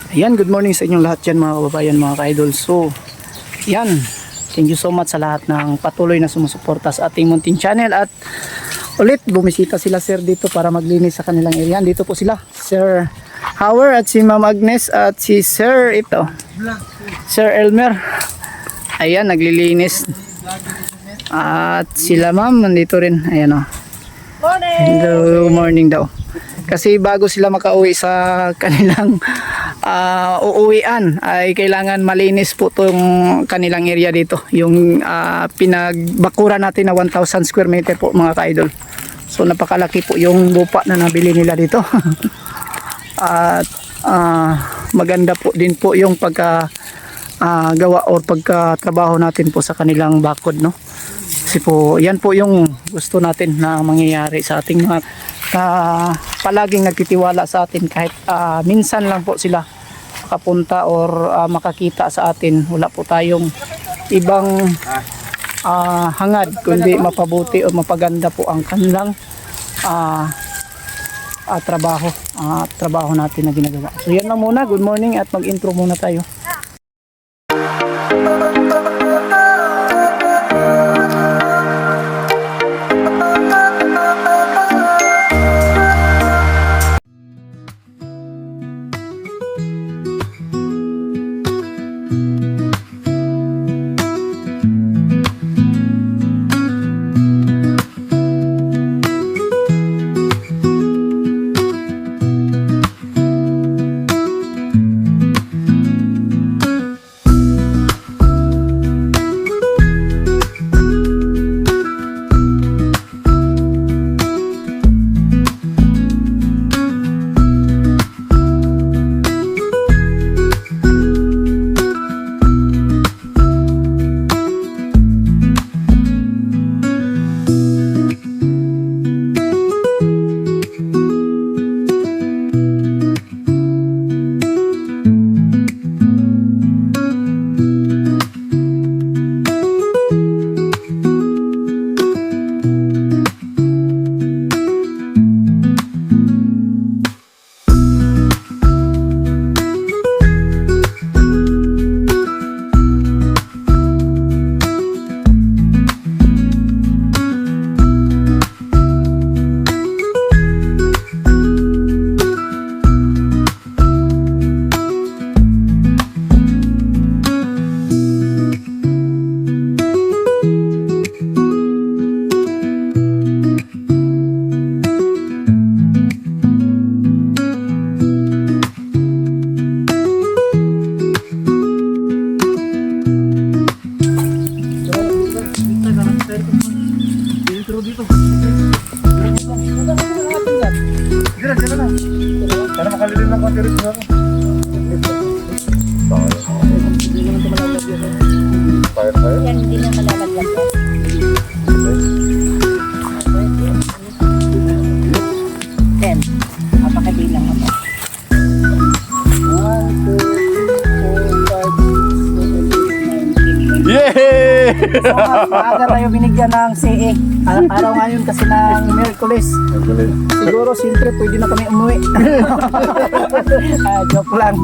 Ayan, good morning sa inyong lahat dyan mga kababayan, mga ka-idol. So, yan, thank you so much sa lahat ng patuloy na sumusuporta sa ating munting channel. At ulit, bumisita sila sir dito para maglinis sa kanilang area. Dito po sila, Sir Howard at si Ma'am Agnes at si Sir Sir Elmer. Ayan, naglilinis. At sila ma'am, nandito rin. Ayan o. Hello, morning daw. Kasi bago sila makauwi sa kanilang uuwian ay kailangan malinis po itong kanilang area dito. Yung pinagbakuran natin na 1,000 square meter po mga ka-idol. So napakalaki po yung lupa na nabili nila dito. At maganda po din po yung pagkagawa or pagkatrabaho natin po sa kanilang bakod, no? Kasi po yan po yung gusto natin na mangyayari sa ating mga palaging nagtitiwala sa atin kahit minsan lang po sila makapunta or makakita sa atin. Wala po tayong ibang hangad kundi mapabuti o mapaganda po ang kanilang trabaho natin na ginagawa. So yan lang muna, good morning at mag-intro muna tayo. Para makalilim ng konti rin ako. Fire? Yan, hindi na malalagyan po. Then, napakabilang ako. 1, 2, 3, 4, 5, 6, 7, 8, 9, 10, 11. Yay! So, maaga tayo binigyan ng CE. Araw ngayon kasi ng Miyerkules. Siguro siyempre pwede na kami umuwi. Joke lang.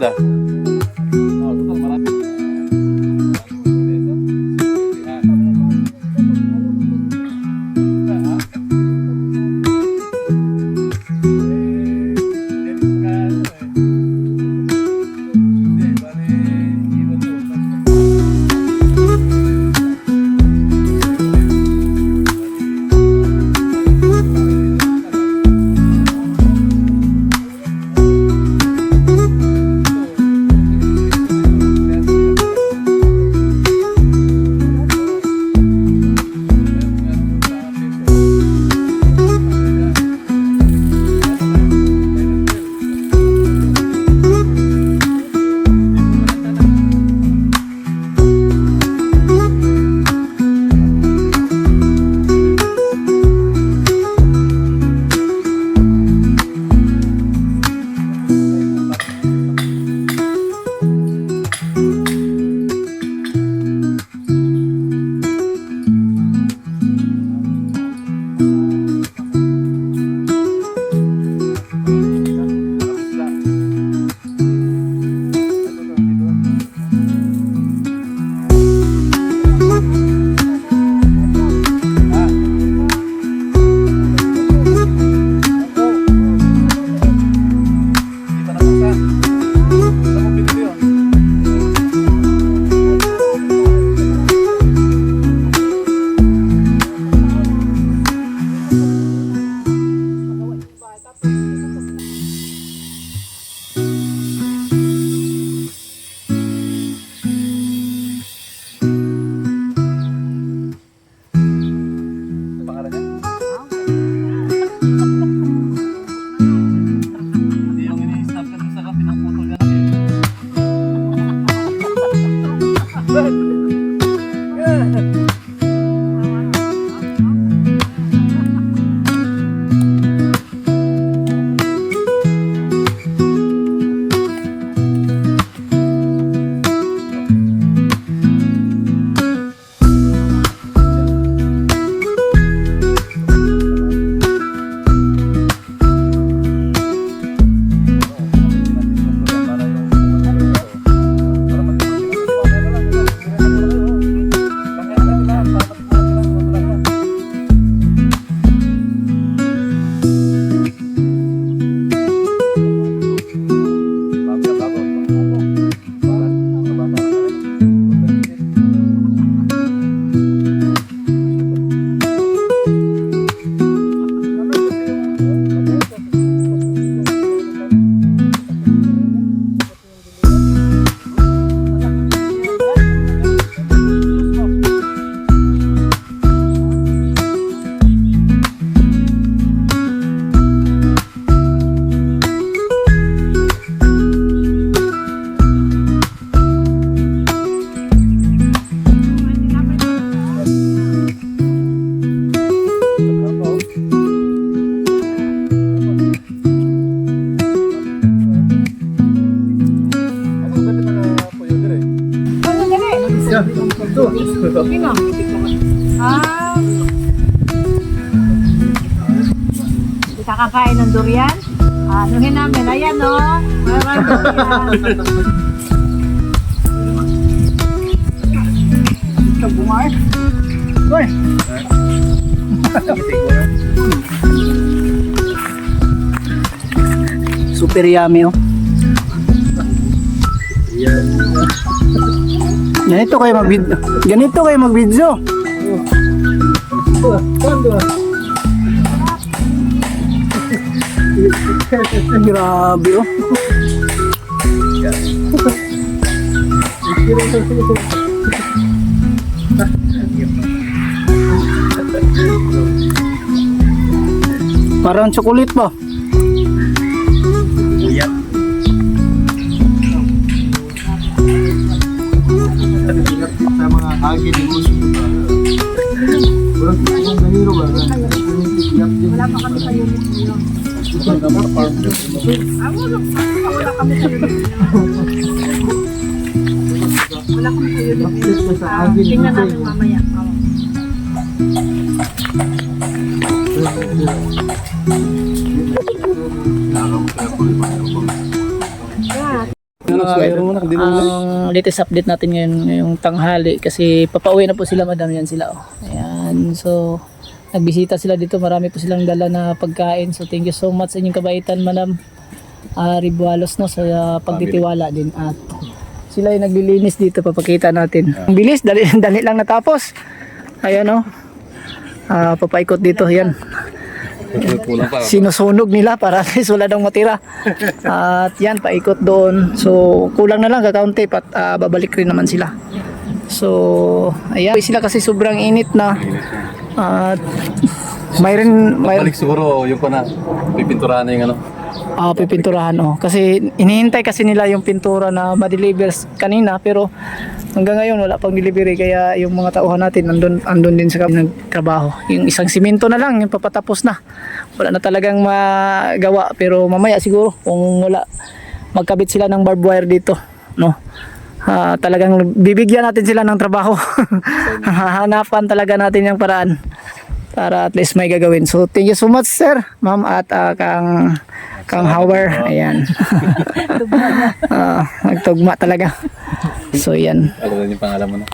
maganda. Sino? Ah. Hindi ka kakain ng durian? Anuhin namin. Ayan, no? Maraming durian. Ito, bumar. Uy! Super yummy, oh. Ganito kayo mag-video. Ganito kayo mag-video. Grabe, oh. Parang chocolate ba? Sa mga agi di muso. Wala kung ganito ba? Wala pa kami sa unit niyo. Wala Wala kami sa unit niyo. Wala kami sa unit niyo. Tingnan natin mamaya. ang latest update natin ngayon ngayong tanghali kasi papauwi na po sila madam, yan sila. Oh. Ayan, so nagbisita sila dito, marami po silang dala na pagkain. So thank you so much sa inyong kabaitan madam Ribualos no, sa pagtitiwala din. At sila yung naglilinis dito, papakita natin. Ang bilis, dali, dali lang natapos. Ayan o. Papaikot dito, yan. Sinusunog nila para at least wala daw matira. At yan, paikot doon. So kulang na lang, kakaunti, babalik rin naman sila. So ayan, sila kasi sobrang init na. At mayroon Balik siguro yung pa na pipinturahan na yung ano. Pipinturahan kasi inihintay kasi nila yung pintura na ma-deliver kanina, pero hanggang ngayon wala pang delivery, kaya yung mga tauhan natin andun din sa nagtrabaho. Yung isang simento na lang yung papatapos na, wala na talagang magawa, pero mamaya siguro kung wala magkabit sila ng barbed wire dito no, talagang bibigyan natin sila ng trabaho. Hahanapan talaga natin yung paraan para at least may gagawin. So thank you so much sir, ma'am, at Kang Howard, ayan. Nagtugma talaga. So yan. Ano yung pangalan mo na?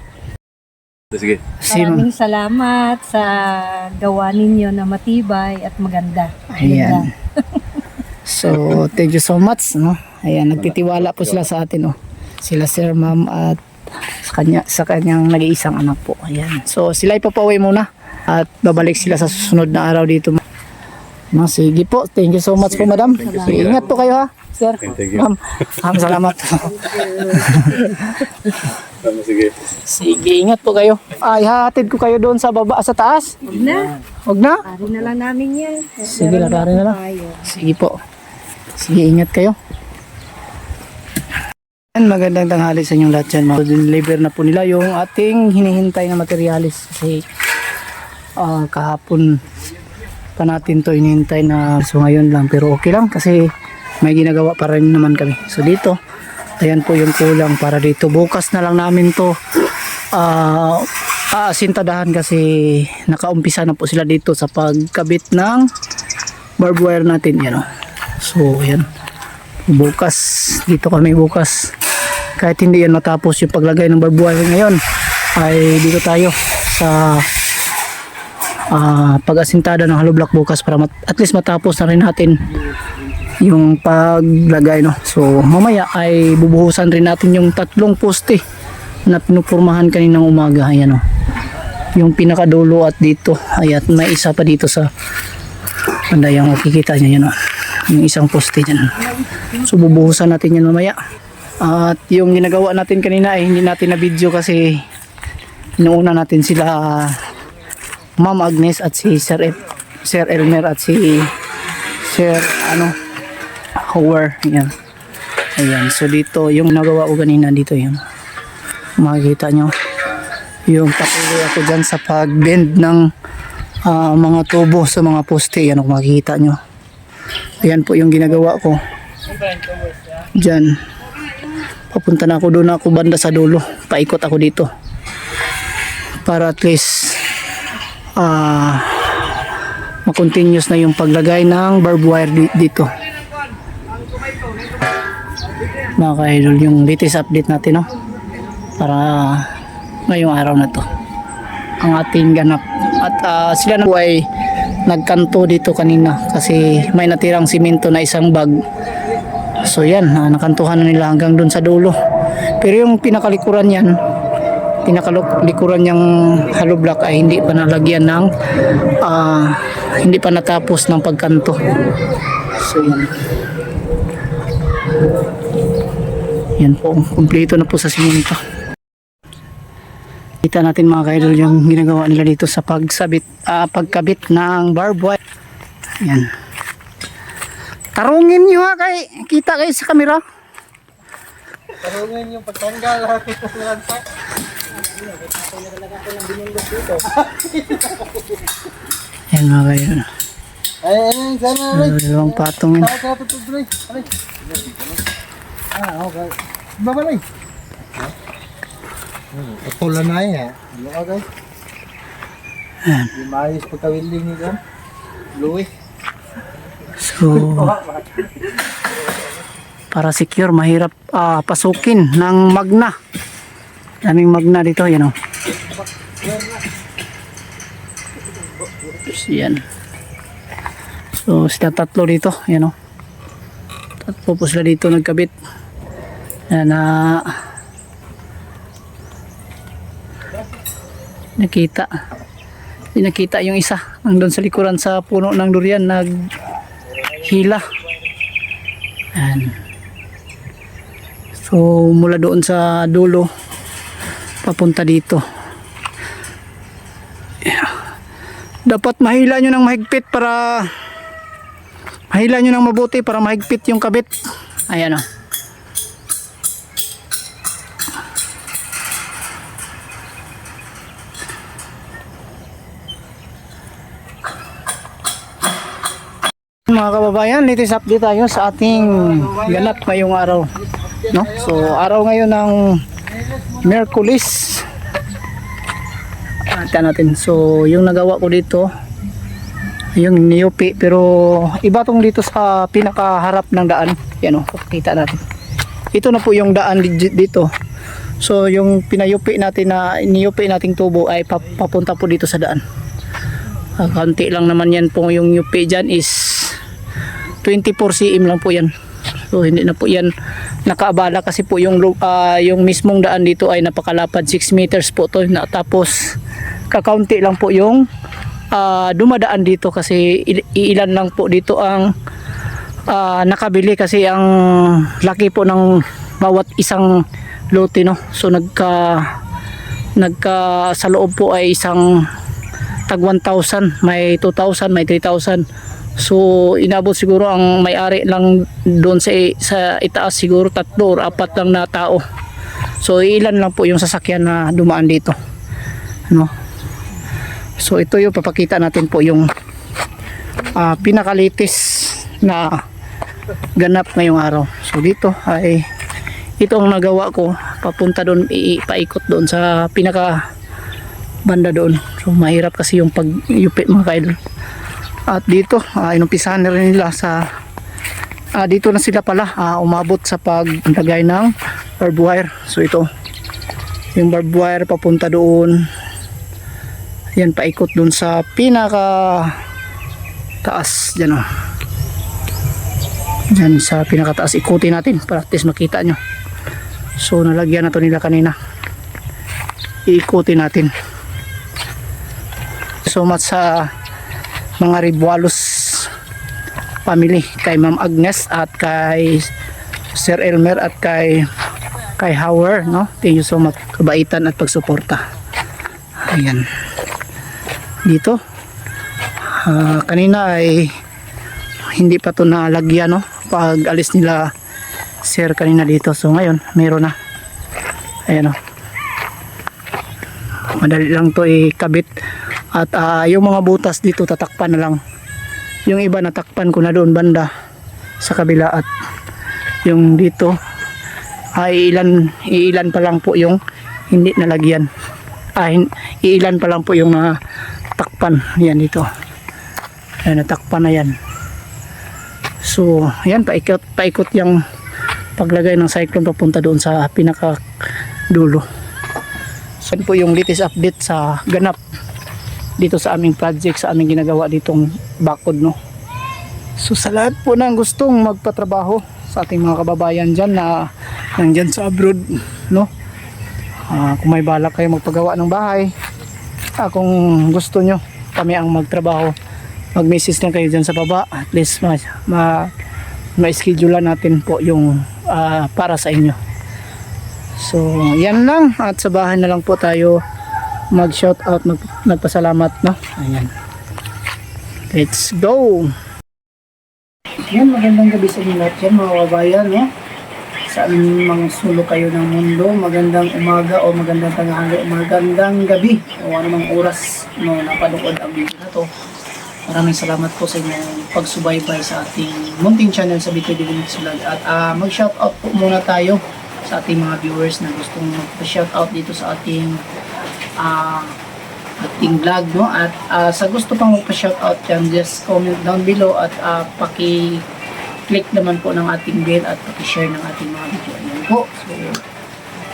Sige. Maraming salamat sa gawa ninyo na matibay at maganda. Ayan. So thank you so much no. Ayan, nagtitiwala po sila sa atin Sila sir, ma'am, at sa kanyang nag-iisang anak po. Ayan. So sila ipapauwi muna at babalik sila sa susunod na araw dito. No, sige po. Thank you so much po, madam. Ingat po kayo ha, sir. Thank you. Ma'am, salamat. Sige. Sige, ingat po kayo. Ihahatid ko kayo doon sa baba, sa taas. Huwag na. Huwag na? Pari na lang namin yan. Sige, lakarin na lang. Sige po. Sige, ingat kayo. Magandang tanghali sa inyong lahat dyan. Deliver na po nila yung ating hinihintay na materialis. Kasi kahapon pa natin to hinihintay na, so ngayon lang, pero okay lang kasi may ginagawa pa rin naman kami. So dito, ayan po yung kulang para dito. Bukas na lang namin to aasintadahan kasi nakaumpisa na po sila dito sa pagkabit ng barbed wire natin, yan. So ayan, bukas dito kami, bukas kahit hindi yan matapos yung paglagay ng barbed wire ngayon, ay dito tayo sa pag-asintada ng hollow block bukas para at least matapos na rin natin yung paglagay no. So mamaya ay bubuhusan rin natin yung 3 poste na pinupurmahan kaninang umaga. Ayan yung pinakadulo at dito, at may isa pa dito sa banda, yung makikita nyo yan yung isang poste dyan. So bubuhusan natin yan mamaya. At yung ginagawa natin kanina ay hindi natin na video kasi inuuna natin sila Ma'am Agnes at si Sir Elmer at si Sir Howard. Ayan. Ayan. So dito yung nagawa ko kanina dito, yun makikita nyo yung patuloy ako dyan sa pag-bend ng mga tubo sa mga poste. Yan kung makikita nyo. Ayan po yung ginagawa ko dyan. Papunta na ako doon, ako banda sa dulo, paikot ako dito para at least ma-continuous na yung paglagay ng barbed wire dito. Mga ka-idol, yung latest update natin para ngayong araw na to ang ating ganap. At sila na po ay nagkanto dito kanina kasi may natirang simento na isang bag. So yan, nakantuhan na nila hanggang dun sa dulo. Pero yung pinakalikuran niyang hollow block ay hindi pa nalagyan ng hindi pa natapos ng pagkanto. So yan po, kumpleto na po sa simento. Kita natin mga ka-idol yung ginagawa nila dito sa pagkabit ng barbed wire. Yan, tarungin nyo kita kayo sa camera. Tarungan yung pagtanggal natin ng lansa. Yan mga kayo. Ay, sana rin. Dalawang patong yun. Okay. Babalay. Patulan na yan. Okay. Yung maayos pagka-wielding nito. Louis. So para secure, mahirap pasukin ng magna. Daming magna dito, yan o. Yan. So sila tatlo dito, yan o. Tatlo po sila dito nagkabit. Yan na nakita yung isa ang doon sa likuran sa puno ng durian naghila. Yan. So mula doon sa dulo papunta dito. Yeah. Dapat mahila nyo ng mahigpit para mahila nyo ng mabuti para mahigpit yung kabit. Ayan o. Mga kababayan, latest update tayo sa ating ganap ngayong araw, no? So araw ngayon ng Miyerkules. Atan natin. So yung nagawa ko dito yung niyupi, pero iba tong dito sa pinakaharap ng daan. Yan o, pakita natin. Ito na po yung daan dito. So yung pinayupi natin na niyupi nating tubo ay papunta po dito sa daan. Kaunti lang naman yan po yung yupi dyan is 24 cm lang po yan. So hindi na po yan nakaabala kasi po yung mismong daan dito ay napakalapad, 6 meters po to. Tapos kakaunti lang po yung dumadaan dito kasi ilan lang po dito ang nakabili kasi ang laki po ng bawat isang lote, no. So nagka sa loob po ay isang tag 1,000, may 2,000, may 3,000. So inabot siguro ang may-ari lang doon sa itaas siguro 3 or 4 lang na tao. So ilan lang po yung sasakyan na dumaan dito, no? So ito yung papakita natin po yung pinakalitis na ganap ngayong araw. So dito ay ito ang nagawa ko, papunta doon, ipaikot doon sa pinaka banda doon. So mahirap kasi yung pagyupit mga kaidol. At dito inumpisahan na rin nila sa dito na sila pala umabot sa paglagay ng barbed wire. So ito yung barbed wire papunta doon, yan paikot doon sa pinaka taas dyan o. Dyan sa pinaka taas ikutin natin para at least makita nyo. So nalagyan na to nila kanina, iikutin natin. So much sa mga Ribualos family, kay Ma'am Agnes at kay Sir Elmer at kay Howard, no? Thank you so much, kabaitan at pagsuporta. Ayan dito kanina ay hindi pa to nalagyan, no? Pag alis nila Sir kanina dito, so ngayon meron na. Ayan o, madali lang to ikabit. At yung mga butas dito tatakpan na lang. Yung iba natakpan ko na doon banda sa kabila, at yung dito ay ilan pa lang po yung hindi nalagyan. Ilan pa lang po yung takpan. Yan dito. Ayan, natakpan na yan. So yan, paikot yung paglagay ng cyclone papunta doon sa pinaka dulo. So yan po yung latest update sa ganap dito sa aming project, sa aming ginagawa ditong bakod, no. So sa lahat po ng gustong magpatrabaho sa ating mga kababayan dyan na nandyan sa abroad, no, kung may balak kayo magpagawa ng bahay, kung gusto nyo kami ang magtrabaho, mag-message lang kayo dyan sa baba. At least ma-schedule natin po yung para sa inyo. So yan lang, at sa bahay na lang po tayo mag shout out, nagpasalamat, no. Ayan, let's go. Yan, magandang gabi sa inyo lahat yan mga kababayan, no? Sa aming mga sulok kayo ng mundo, magandang umaga o magandang tanghali o magandang gabi o anumang oras no napanood ang video na to. Maraming salamat po sa inyong pagsubaybay sa ating munting channel sa Bitoy Divinity Vlog. At mag shout out po muna tayo sa ating mga viewers na gustong mag-shout out dito sa ating vlog, no. At sa gusto pang magpa-shout out yan, just comment down below at paki-click naman po ng ating bell at paki-share ng ating mga video. Ayan po. So,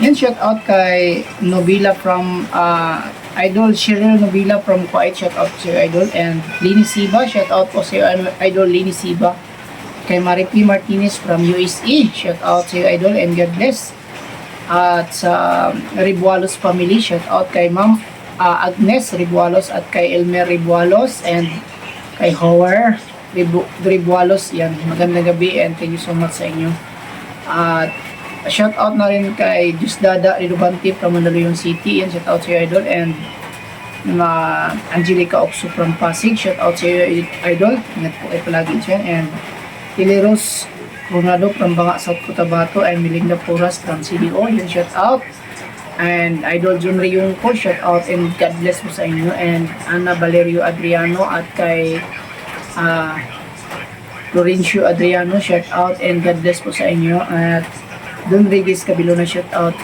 yan, shout out kay Nobila from Idol Cheryl Nobila from Kuwait. Shout out to Idol. And Lini Siba, shout out po sa Idol Lini Siba. Kay Maripi Martinez from USA, shout out to Idol and God bless. At sa Ribualos family, shout out kay Ma'am Agnes Ribualos at kay Elmer Ribualos and kay Howard Ribualos. Yan, magandang gabi and thank you so much sa inyo. At shout out na rin kay Diosdada Ridubante from Mandaluyong City, and shout out sa iyo, Idol. And Angelica Oxo from Pasig, shout out sa iyo, Idol. Ingat po kayo palagi dyan. And Tileros Coronado from Banga, South Cotabato, and Melinda Puras from CDO, yan, shout out. And Idol John Reyong po, shout out and God bless po sa inyo. And Ana Valerio Adriano at kay Florencio Adriano, shout out and God bless po sa inyo. At Don Regis Cabilona, shout out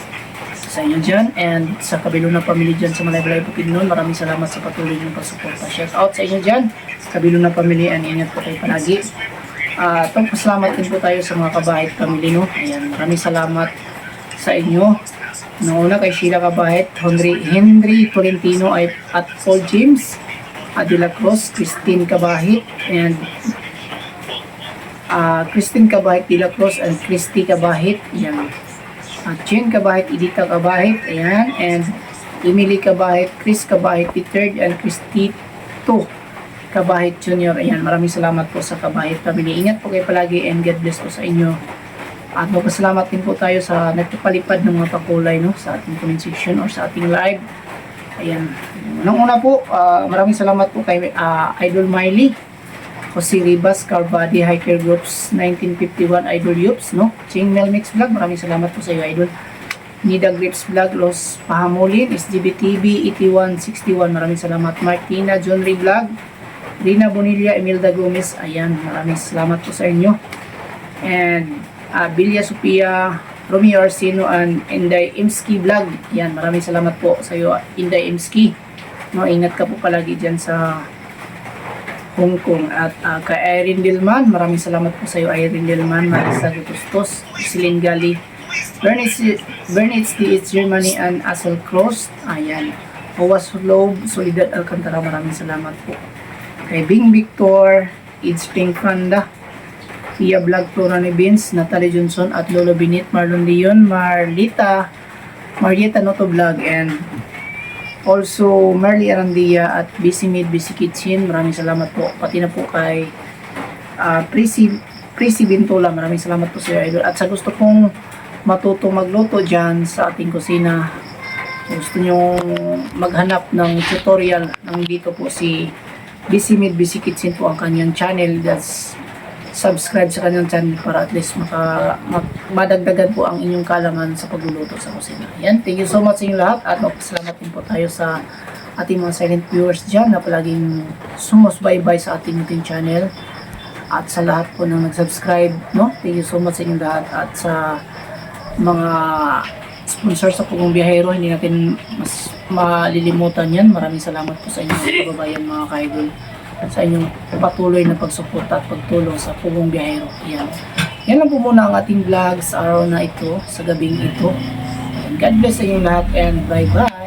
sa inyo dyan. And sa Cabilona family dyan sa Malaybalay Bukidnon, maraming salamat sa patuloy niyong pagsuporta. Shout out sa inyo dyan, Cabilona family, and ingat po kayo palagi. Pasalamat din po tayo sa mga Kabahit family, no? Ayan, maraming salamat sa inyo. Nauna kay Sheila Kabahit, Henry Tolentino at Paul James De La Cruz, Christine Kabahit, and Christine Kabahit De La Cruz and Christy Kabahit. Ayan. Jen Kabahit, Edita Kabahit, ayan, and Emily Kabahit, Chris Kabahit III, and Christy Kabahit Jr. Ayan, maraming salamat po sa Kabahit family. Ingat po kayo palagi and God bless po sa inyo. At magpasalamat din po tayo sa nagpapalipad ng mga pakulay, no, sa ating comment section or sa ating live. Ayan. Nung una po, maraming salamat po kay Idol Miley, Jose Ribas, Carbadi, Hiker Groups, 1951, Idol Yups, no? Ching Mel Mix Vlog, maraming salamat po sa iyo, Idol. Nida Grips Vlog, Los Pahamulin, SGB TV, 8161, maraming salamat. Martina, John Ray Vlog, Rina Bonilla, Emilda Gomez, ayan, maraming salamat po sa inyo. And Bilya Sophia, Romeo Arsino, and Inday Imski Vlog, ayan, maraming salamat po sa iyo, Inday Imski. No, ingat ka po palagi dyan sa Hong Kong. At kay Irene Dilman, maraming salamat po sa iyo, Irene Dilman, Marisa Gutustos, Celine Gali, Bernitz D.H. Germany, and Asel Cross, ayan, Owas Lob, Solidad Alcantara, maraming salamat po. Kay Bing Victor, It's Pink Panda, Pia Vlog, Flora ni Vince, Natalie Johnson, at Lolo Binit, Marlon Leon, Marieta Noto Vlog, and also Marley Arandia at Busy Mid, Busy Kitchen, maraming salamat po. Pati na po kay Prissy Bintola, maraming salamat po sa iyo, Idol. At sa gusto pong matutong magluto dyan sa ating kusina, gusto nyo maghanap ng tutorial, nandito po si Busy Mid, Busy Kitchen po ang kanyang channel. That's subscribe sa kanyang channel para at least madagdagan po ang inyong kalaman sa pagluluto sa kusina. Yan, thank you so much sa inyo lahat at magpasalamat din po tayo sa ating mga silent viewers dyan na palaging sumusbaybay sa ating channel at sa lahat po na nag-subscribe, no? Thank you so much sa inyo lahat at sa mga sponsor sa Pugong Biyahero, hindi natin mas malilimutan yan. Maraming salamat po sa inyong kababayan, mga ka-idol, sa inyong patuloy na pagsuporta at pagtulong sa Pugong Biyahero. Yan lang po muna ang ating vlog sa araw na ito, sa gabing ito. God bless sa inyong lahat and bye-bye.